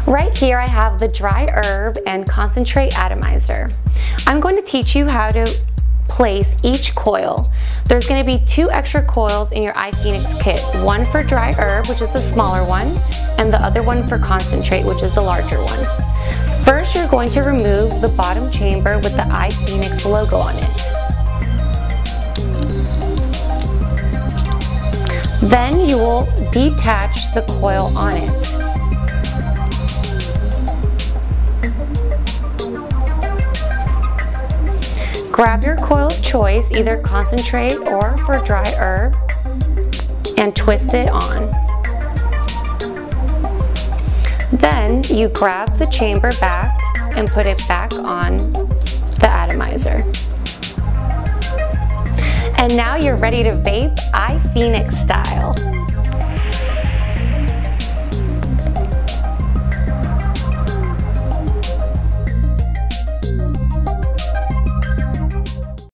Right here I have the dry herb and concentrate atomizer. I'm going to teach you how to place each coil. There's going to be 2 extra coils in your iPhoenixx kit, one for dry herb, which is the smaller one, and the other one for concentrate, which is the larger one. First, you're going to remove the bottom chamber with the iPhoenixx logo on it. Then you will detach the coil on it. Grab your coil of choice, either concentrate or for dry herb, and twist it on. Then you grab the chamber back and put it back on the atomizer. And now you're ready to vape iPhoenixx style.